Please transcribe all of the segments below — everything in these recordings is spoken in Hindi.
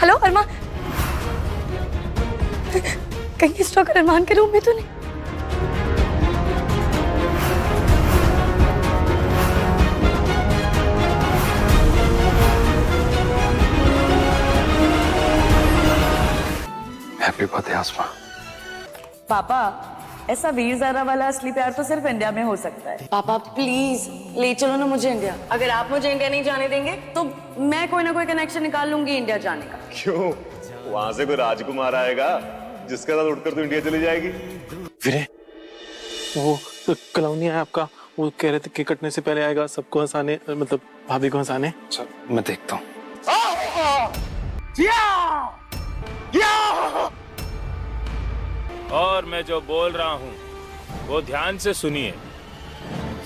हेलो अरमान, कहीं स्टॉकर अरमान के रूम में तो नहीं? हैप्पी बर्थडे आसमा। पापा, ऐसा वीर ज़ारा वाला असली प्यार तो सिर्फ इंडिया में हो सकता है। पापा प्लीज ले चलो ना मुझे इंडिया। अगर आप मुझे इंडिया नहीं जाने देंगे तो मैं कोई ना कोई कनेक्शन निकाल लूंगी इंडिया जाने का। क्यों? वहां से कोई राजकुमार आएगा जिसके साथ उठकर तू इंडिया चली जाएगी। वीरे, वो कलौनी है आपका, वो कह रहे थे केक कटने से पहले आएगा सबको हंसाने, मतलब भाभी को हंसाने। अच्छा मैं देखता हूँ। और मैं जो बोल रहा हूँ वो ध्यान से सुनिए।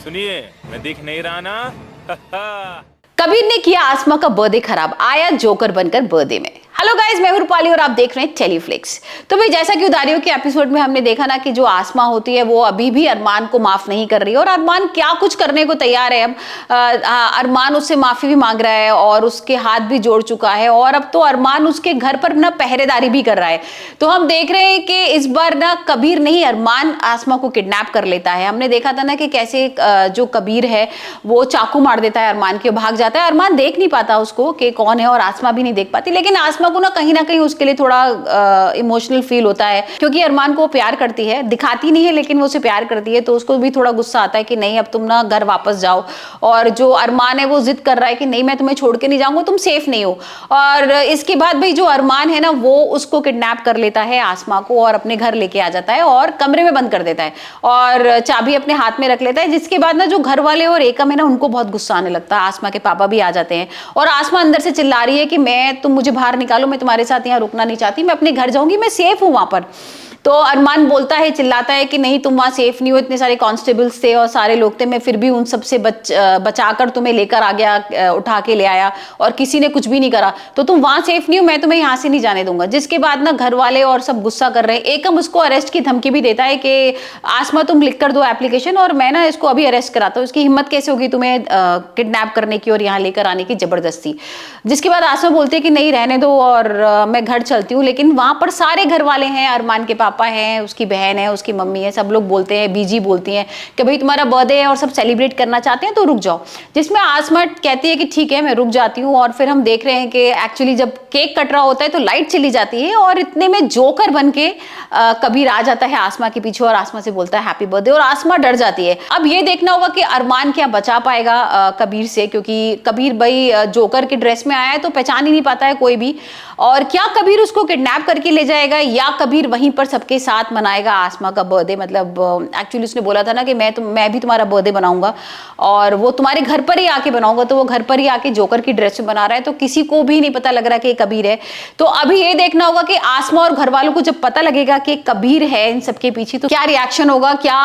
सुनिए, मैं दिख नहीं रहा ना? कबीर ने किया आसमा का बर्थडे खराब, आया जोकर बनकर बर्थडे में। हेलो गाइस, मैं हूं रूपाली और आप देख रहे हैं टेलीफ्लिक्स। तो भाई जैसा कि उदारियों के एपिसोड में हमने देखा ना कि जो आसमा होती है वो अभी भी अरमान को माफ नहीं कर रही है और अरमान क्या कुछ करने को तैयार है। अब अरमान उससे माफी भी मांग रहा है और उसके हाथ भी जोड़ चुका है और अब तो अरमान उसके घर पर ना पहरेदारी भी कर रहा है। तो हम देख रहे हैं कि इस बार ना कबीर नहीं, अरमान आसमा को किडनैप कर लेता है। हमने देखा था ना कि कैसे जो कबीर है वो चाकू मार देता है अरमान के, भाग जाता है। अरमान देख नहीं पाता उसको कि कौन है और आसमा भी नहीं देख पाती, लेकिन आसमा को ना कहीं उसके लिए थोड़ा इमोशनल फील होता है क्योंकि अरमान को प्यार करती है, दिखाती नहीं है लेकिन वो उसे प्यार करती है। तो उसको भी थोड़ा गुस्सा आता है कि नहीं अब तुम ना घर वापस जाओ। और जो अरमान है वो जिद कर रहा है कि नहीं मैं तुम्हें छोड़ के नहीं जाऊंगा, तुम सेफ नहीं हो। और इसके बाद भाई जो अरमान है ना वो उसको किडनैप कर लेता है आसमा को और अपने घर लेके आ जाता है और कमरे में बंद कर देता है और चाबी अपने हाथ में रख लेता है। जिसके बाद ना जो घर वाले और एकम है ना उनको बहुत गुस्सा आने लगता है। आसमा के पापा भी आ जाते हैं और आसमा अंदर से चिल्ला रही है कि तुम मुझे बाहर निकालो, मैं तुम्हारे साथ यहाँ रुकना नहीं चाहती, मैं अपने घर जाऊंगी, मैं सेफ हूं वहां पर। तो अरमान बोलता है, चिल्लाता है कि नहीं तुम वहां सेफ नहीं हो, इतने सारे कांस्टेबल्स थे और सारे लोग थे, मैं फिर भी उन सबसे बचाकर तुम्हें लेकर आ गया, उठा के ले आया और किसी ने कुछ भी नहीं करा, तो तुम वहां सेफ नहीं हो, मैं तुम्हें यहाँ से नहीं जाने दूंगा। जिसके बाद ना घर वाले और सब गुस्सा कर रहे हैं। एकम उसको अरेस्ट की धमकी भी देता है कि आसमा तुम लिख कर दो एप्लीकेशन और मैं ना इसको अभी अरेस्ट कराता हूँ, इसकी हिम्मत कैसे होगी तुम्हें किडनैप करने की और यहाँ लेकर आने की जबरदस्ती। जिसके बाद आसमा बोलती है कि नहीं रहने दो और मैं घर चलती हूँ। लेकिन वहां पर सारे घर वाले हैं, अरमान के पापा है, उसकी बहन है, उसकी मम्मी है, सब लोग बोलते हैं, बीजी बोलती हैं कि भाई तुम्हारा बर्थडे है और सब सेलिब्रेट करना चाहते हैं तो रुक जाओ। जिसमें आसमा कहती है कि ठीक है मैं रुक जाती हूँ। और फिर हम देख रहे हैं कि एक्चुअली जब केक कट रहा होता है तो लाइट चली जाती है और इतने में जोकर बन के कबीर आ जाता है आसमा के पीछे और आसमा से बोलता है हैप्पी बर्थडे और आसमा डर जाती है। अब ये देखना होगा कि अरमान क्या बचा पाएगा कबीर से, क्योंकि कबीर भाई जोकर की ड्रेस में आया है तो पहचान ही नहीं पाता है कोई भी। और क्या कबीर उसको किडनैप करके ले जाएगा या कबीर वहीं पर सबके साथ मनाएगा आसमा का बर्थडे। मतलब एक्चुअली उसने बोला था ना कि मैं भी तुम्हारा बर्थडे बनाऊंगा और वो तुम्हारे घर पर ही आके बनाऊंगा, तो वो घर पर ही आके जोकर की ड्रेस में बना रहा है, तो किसी को भी नहीं पता लग रहा कि कबीर है। तो अभी ये देखना होगा कि आसमा और घर वालों को जब पता लगेगा कि कबीर है इन सबके पीछे तो क्या रिएक्शन होगा। क्या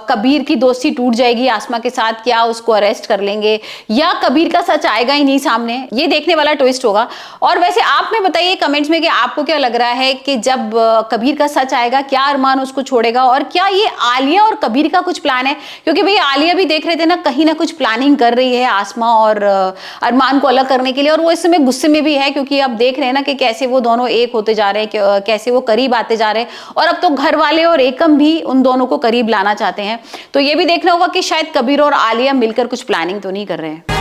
कबीर की दोस्ती टूट जाएगी आसमा के साथ, क्या उसको अरेस्ट कर लेंगे या कबीर का सच आएगा ही नहीं सामने, ये देखने वाला ट्विस्ट होगा। और वैसे आप में बताइए कमेंट्स में कि आपको क्या लग रहा है कि जब कबीर का सच आएगा क्या अरमान उसको छोड़ेगा और क्या ये आलिया और कबीर का कुछ प्लान है। क्योंकि भाई आलिया भी देख रहे थे ना कुछ प्लानिंग कर रही है आसमा और अरमान को अलग करने के लिए और वो इस समय गुस्से में भी है क्योंकि अब देख रहे हैं ना कि कैसे वो दोनों एक होते जा रहे हैं, कैसे वो करीब आते जा रहे हैं और अब तो घर वाले और एकम भी उन दोनों को करीब लाना चाहते हैं। तो ये भी देखना होगा कि शायद कबीर और आलिया मिलकर कुछ प्लानिंग तो नहीं कर रहे हैं।